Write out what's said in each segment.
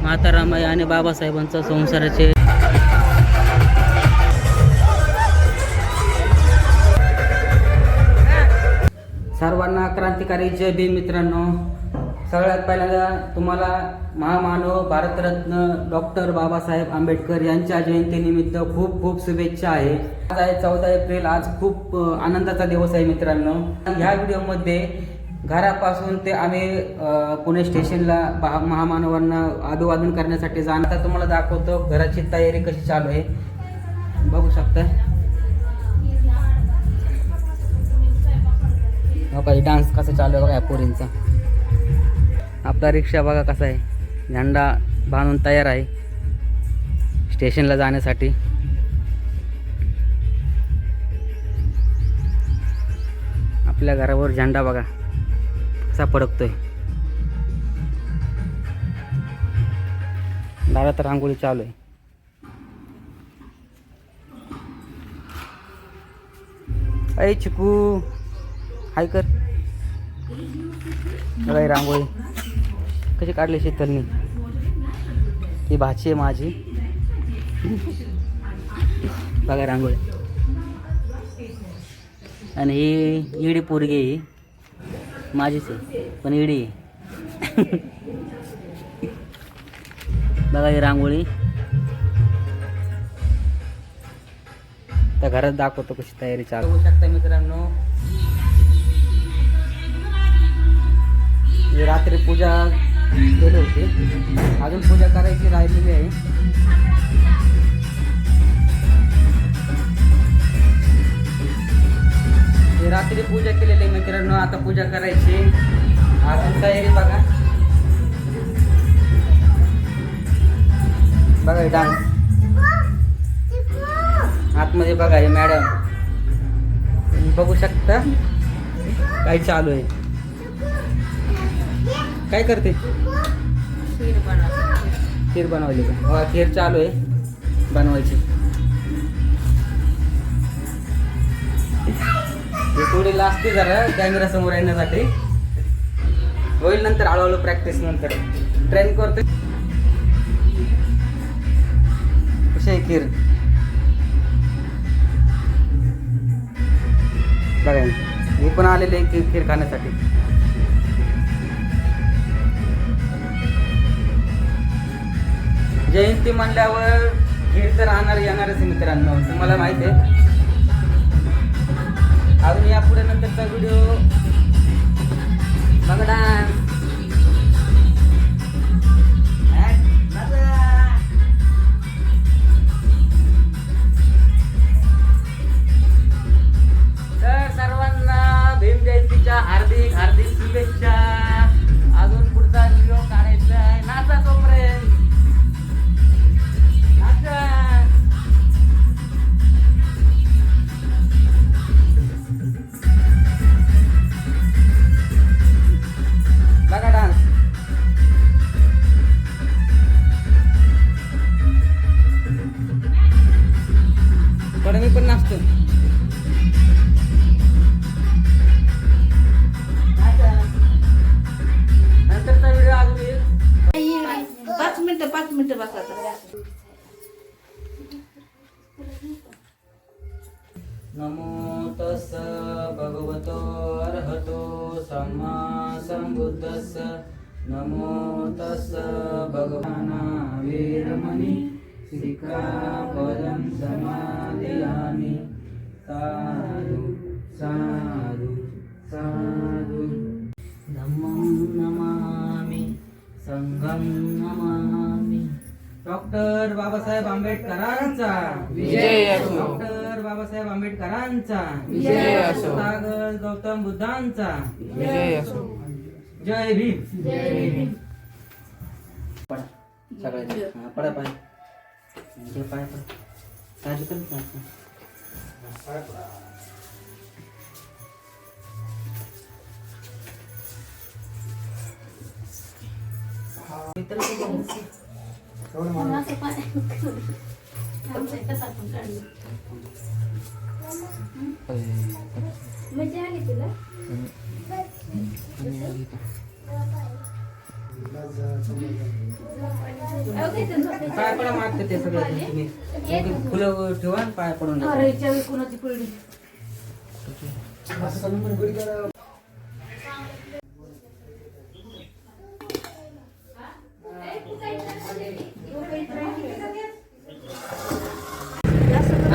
माता रमाई आणि बाबासाहेबांचा संसाराचे सर्वांना क्रांतिकारी जय भीम मित्रांनो. सगळ्यात पहिल्यांदा तुम्हाला महामानव भारतरत्न डॉक्टर बाबासाहेब आंबेडकर यांच्या जयंतीनिमित्त खूप खूप शुभेच्छा आहे. आज आहे 14 एप्रिल. आज खूप आनंदाचा दिवस आहे मित्रांनो. ह्या व्हिडिओमध्ये घरापासून ते आम्ही पुणे स्टेशनला महामानवांना अभिवादन करण्यासाठी जाणार. आता तुम्हाला दाखवतो घराची तयारी कशी चालू आहे, बघू शकता. बघा डान्स कसा चालू आहे बघा या पोरींचा. आपला रिक्षा बघा कसा आहे, झेंडा बांधून तयार आहे स्टेशनला जाण्यासाठी. आपल्या घरावर झेंडा बघा कसा फडकतोय. दारात रांगोळी चालू आहे. अय चिकू हाय कर. बघा रांगोळी कशी काढली शीतलनी. ही भाची आहे माझी. बघा रांगोळी. आणि ही इडी पोरगी ही माझीच आहे पण इडी आहे. बघा ही रांगोळी. त्या घरात दाखवतो कशी तयारी चालू होऊ शकता मित्रांनो. रात्री पूजा केली होती, अजून पूजा करायची राहिलेली आहे. रात्री पूजा केलेली आहे मित्रांनो. आता पूजा करायची. अजून तयारी बघा. बघा डान्स आतमध्ये बघा. हे मॅडम बघू शकता काय चालू आहे. काय करते? खीर बनवली का? खीर चालू आहे बनवायची. थोडी लागते जरा कॅमेरा समोर येण्यासाठी. होईल नंतर हळूहळू प्रॅक्टिस नंतर ट्रेन करते. कशी आहे खीर बघा. मी पण आलेले आहे खीर खाण्यासाठी. जयंती म्हणल्यावर खीर तर येणारच मित्रांनो, तुम्हाला माहिती आहे. अजून यापुढे नंतरचा व्हिडिओ बघा. डान्स तर सर्वांना भीम जयंतीच्या हार्दिक हार्दिक शुभेच्छा. अजून पुढचा व्हिडिओ काढायचा आहे. नाचा तोपर्यंत. बघा डान्स. थोडं मी पण नाचतो. नंतरचा व्हिडिओ अजून येईल. 5 मिनिटं बसा. नमो तस्स भगवतो अर्हतो सम्मा संबुद्धस्स. नमो तस्स भगवाना वीरमणि सिक्खापदं समादियामि. साधु साधु साधु. धम्मं नमामि संघं नमामि. डॉक्टर बाबासाहेब आंबेडकरांचा विजय असो. डॉक्टर बाबासाहेब आंबेडकरांचा विजय असो. तथागत गौतम बुद्धांचा विजय असो. जय भीम. जय भीम. पडा सगळ्यांचे पडा पाय. हे पाय पडा. काय करत नाही. मजा आली तुला? पाय पडा मागते ते सगळं तुम्ही फुलं ठेवा आणि पाय पडून द्या. कोणाची पडली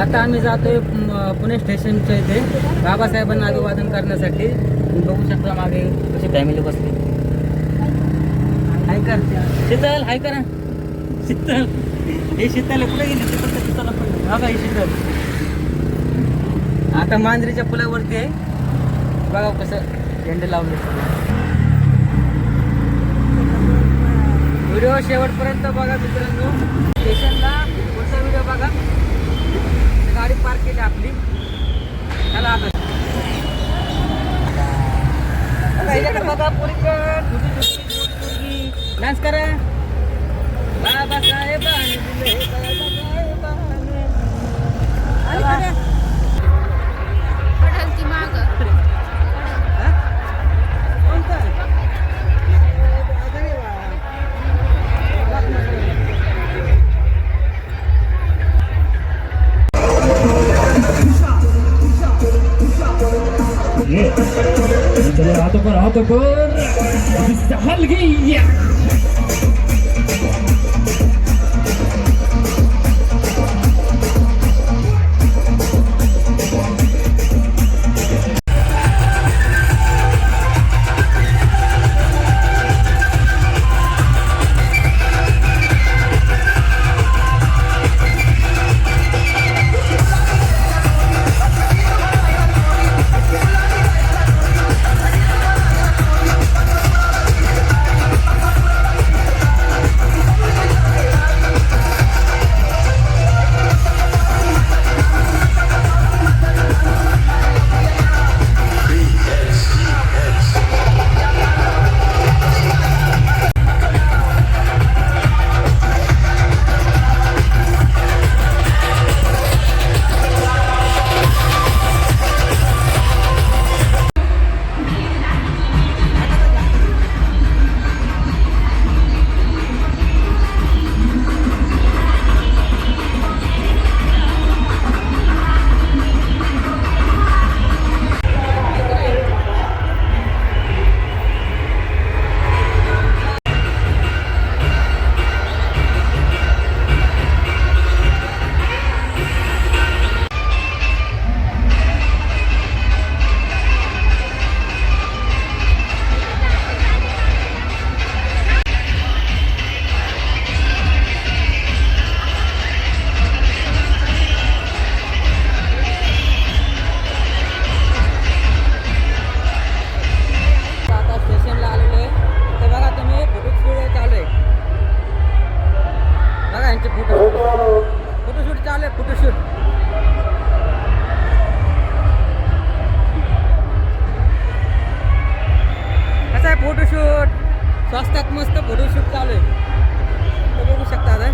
आता आम्ही जातोय पुणे स्टेशनच्या इथे बाबासाहेबांना अभिवादन करण्यासाठी. तुम्ही बघू शकता मागे कशी फॅमिली बसली. हाय कर शीतल, हाय करा शीतल. हे शीतल कुठे गेली? शीतल पण बघा ही शीतल आता मांजरीच्या पुलावरती आहे. बघा कसं झेंडे लावले. व्हिडिओ शेवटपर्यंत बघा मित्रांनो. स्टेशनला पुढचा व्हिडिओ बघा. गाडी पार्क केली आपली. चला आता बघा पुरीकर डान्स करा. बाबासाहेब पडल ती माग चलो हाथों पर हल्की फोटोशूट स्वस्तात मस्त फोटोशूट चालू आहे. तर बघू शकता आता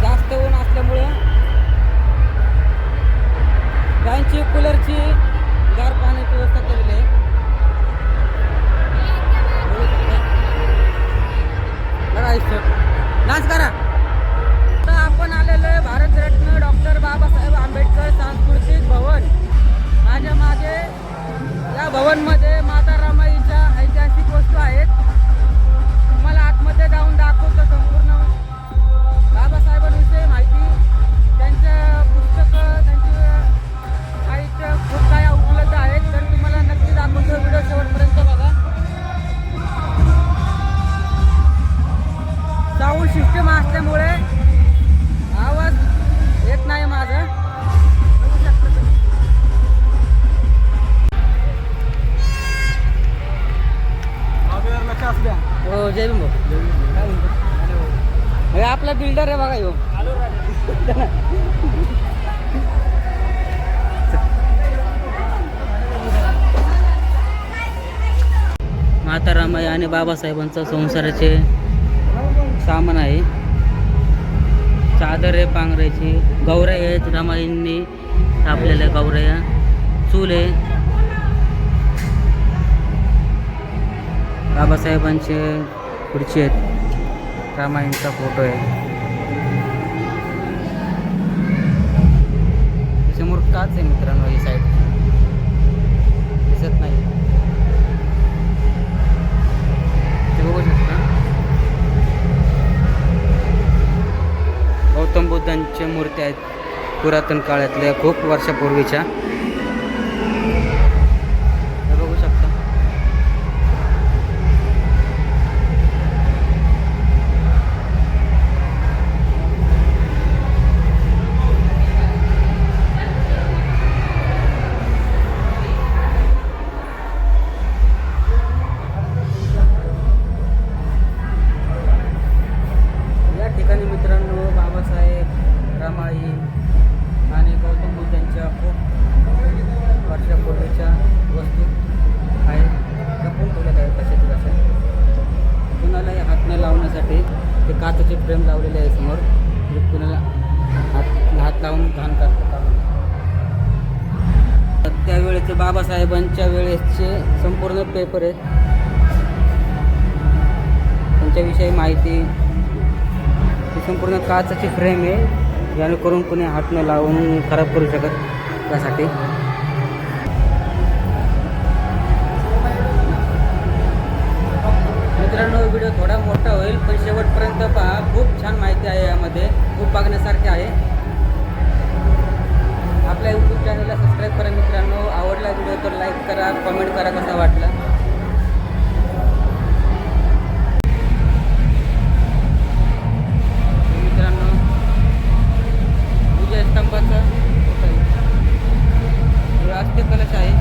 जास्त ऊन असल्यामुळं गायची कूलरची गार पाण्याची व्यवस्था केलेली आहे. डान्स करा. आता आपण आलेलो आहे भारतरत्न डॉक्टर बाबासाहेब आंबेडकर सांस्कृतिक भवन. माझ्या मागे या भवनमध्ये माता रमाईच्या ऐतिहासिक वस्तू आहेत. तुम्हाला आतमध्ये जाऊन दाखवतो संपूर्ण बाबासाहेबांविषयी माहिती. त्यांचं पुस्तकं, त्यांचे साहित्य खूप काही उपलब्ध आहेत. तर तुम्हाला नक्की दाखवतो. व्हिडिओ शेवटपर्यंत बघा. साऊंड सिस्टम असल्यामुळे आवाज येत नाही माझा. बघू शकता तुम्ही. हो जय भीम भाऊ. आपला बिल्डर आहे बघा ह्यो. माता रमाई आणि बाबासाहेबांचा संसाराचे सामान आहे. चादर आहे पांघरायची, गौऱ्या आहेत रमाईंनी आपल्याला गौऱ्या, चूल आहे, बाबासाहेबांचे खुर्ची आहेत, रामायणचा फोटो आहे, समोर काच आहे मित्रांनो, ही साईड दिसत नाही, ते बघू शकता. गौतम बुद्धांच्या मूर्त्या आहेत पुरातन काळातल्या, खूप वर्षापूर्वीच्या, हे बघू शकता. या ठिकाणी मित्रांनो बाबासाहेब, रमाई आणि गौतम बुद्धांच्या खूप वर्षापूर्वीच्या वस्तू आहेत, जपून ठेवलेल्या आहेत कशाची कशा. कुणालाही हात न लावण्यासाठी ते काचेचे फ्रेम लावलेले आहे समोर, जे कुणाला हात लावून घाण करतात. त्यावेळेचे बाबासाहेबांच्या वेळेसचे संपूर्ण पेपर आहेत, त्यांच्याविषयी माहिती, ती संपूर्ण काचेची फ्रेम आहे, जेणेकरून कोणी हात न लावून खराब करू शकत त्यासाठी. मित्रांनो व्हिडिओ थोडा मोठा होईल पण शेवटपर्यंत पहा, खूप छान माहिती आहे यामध्ये, खूप बघण्यासारखे आहे. आपल्या यूट्यूब चॅनलला सबस्क्राईब करा मित्रांनो. आवडला व्हिडिओ तर लाईक करा, कमेंट करा कसा वाटला. मित्रांनो विजय स्तंभाचा राष्ट्रीय कलश आहे,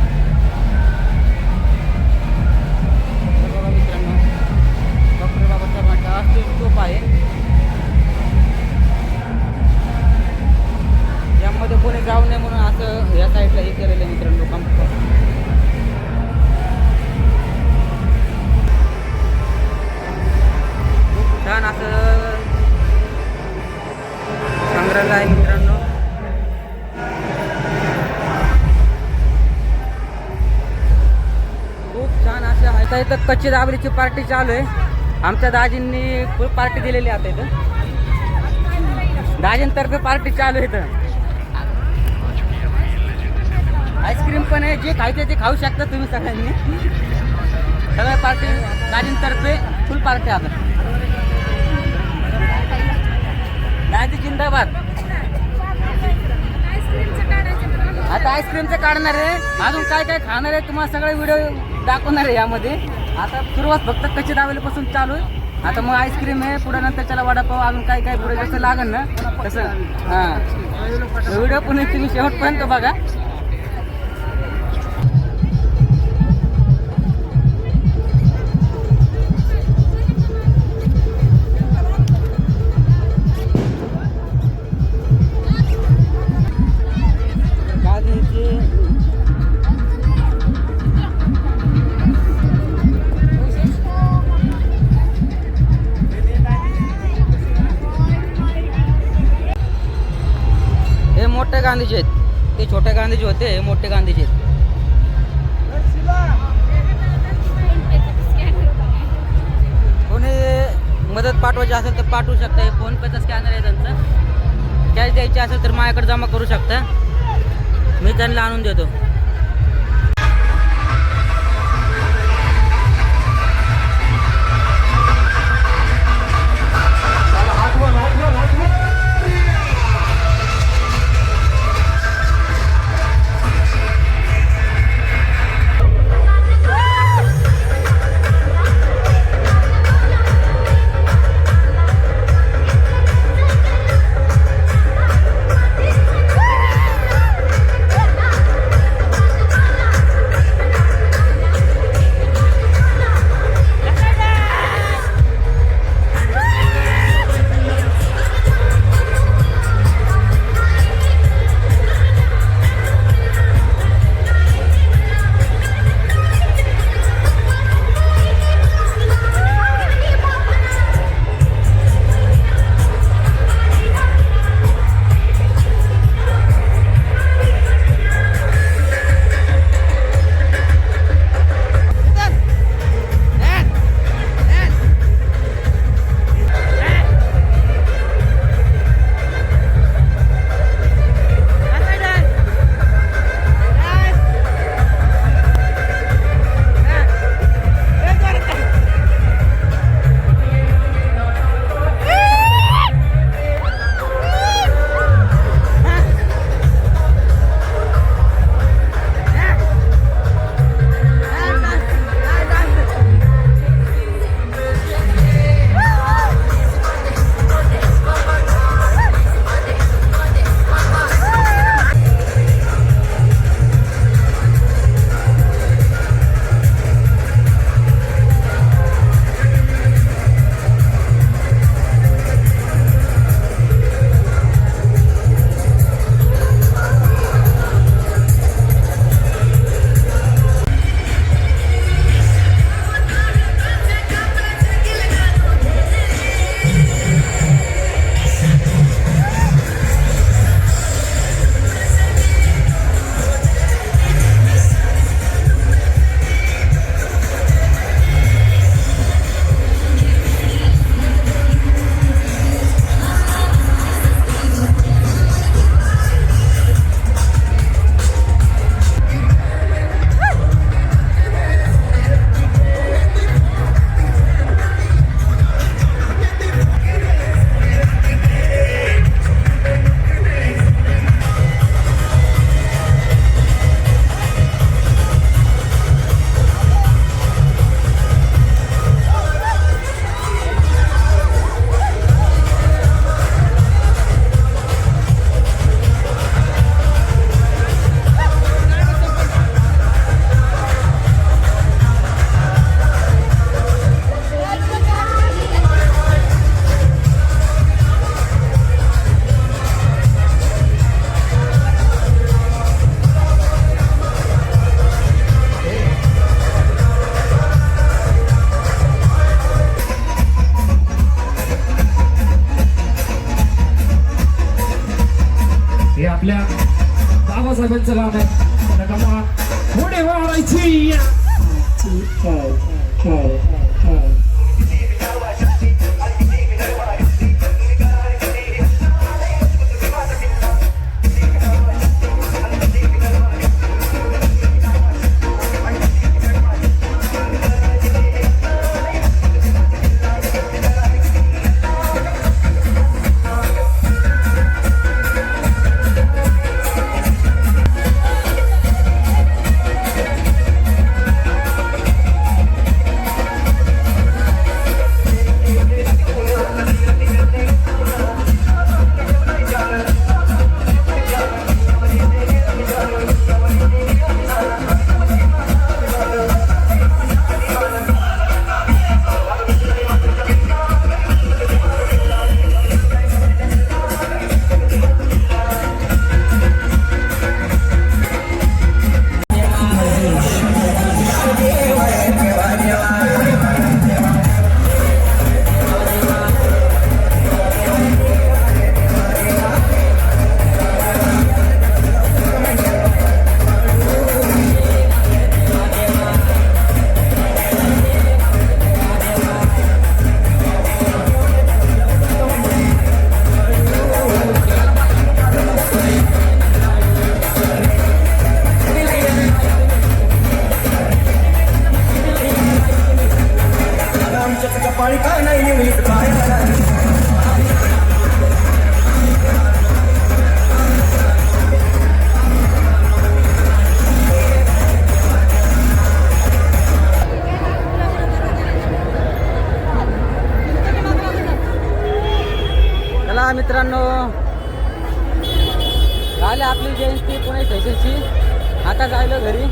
बघा मित्रांनो. डॉक्टर बाबासाहेबांचा राष्ट्रीय स्तूप आहे, यामध्ये कोणी जाऊ नये म्हणून असं या साईडला हे केलेलं आहे मित्रांनो. खूप छान असं संग्रहालय आहे मित्रांनो. खूप छान असं आहे. आता इथं कच्ची दाबरीची पार्टी चालू आहे, आमच्या दाजींनी फुल पार्टी दिलेली आता इथं, दाजींतर्फे पार्टी चालू आहे इथं. आईस्क्रीम पण आहे, जे खायचे ते खाऊ शकता तुम्ही सगळ्यांनी. सगळ्या पार्टी दाजींतर्फे फुल पार्टी आता. दाजी जिंदाबाद. आता आईस्क्रीमचं काढणार आहे, अजून काय काय खाणार आहे तुम्हाला सगळे व्हिडिओ दाखवणार आहे यामध्ये. आता सुरुवात फक्त कच्ची दाबेलीपासून चालू आहे, आता मग आईस्क्रीम आहे, पुढे नंतर त्याला वडापाव, अजून काय काय पुढे जसं लागेल ना तसं. हां व्हिडिओ पुन्हा तुम्ही शेवटपर्यंत बघा. हे मोठे गांधीजी आहेत, ते छोटे गांधीजी होते, हे मोठे गांधीजी आहेत. कोणी मदत पाठवायची असेल तर पाठवू शकता. हे फोन पेचा स्कॅनर आहे त्यांचं, कॅश द्यायची असेल तर माझ्याकडे जमा करू शकता, मी त्यांना आणून देतो. आपल्या बाबासाहेबांचं गाणं आहे नका पुढे वाढायची चला मित्रांनो, झाली आपली जयंती पुणे स्टेशनची. आता जायलो घरी.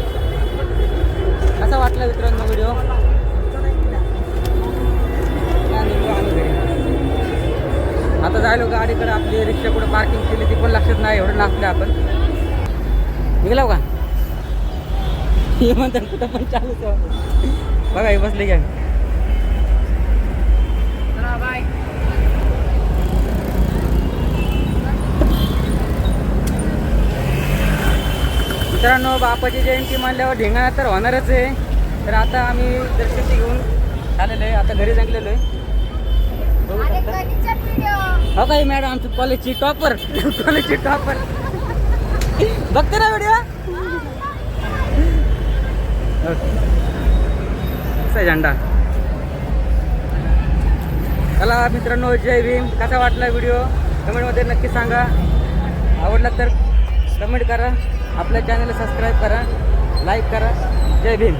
कसा वाटला मित्रांनो व्हिडिओ? आता जायलो गाडीकडे. आपली रिक्षा कुठे पार्किंग केली ती पण लक्षात नाही. एवढं नाचले आपण. निघालो का? हे म्हणतात कुठं पण चालूच. बघा हे बसले घ्या. मित्रांनो, बापाची जयंती मानल्यावर ढिंगाणा तर होणारच आहे. तर आता आम्ही दर्शनी घेऊन आलेलो आहे. आता घरी जंगलेलो आहे. हो काही मॅडम, आमची कॉलेजची टॉपर. कॉलेजची टॉपर बघते ना व्हिडिओ. झेंडा. चला मित्रांनो, जय भीम. कसा वाटला व्हिडिओ कमेंटमध्ये नक्की सांगा. आवडला तर कमेंट करा. आपल्या चॅनलला सबस्क्राईब करा, लाईक करा. जय भीम.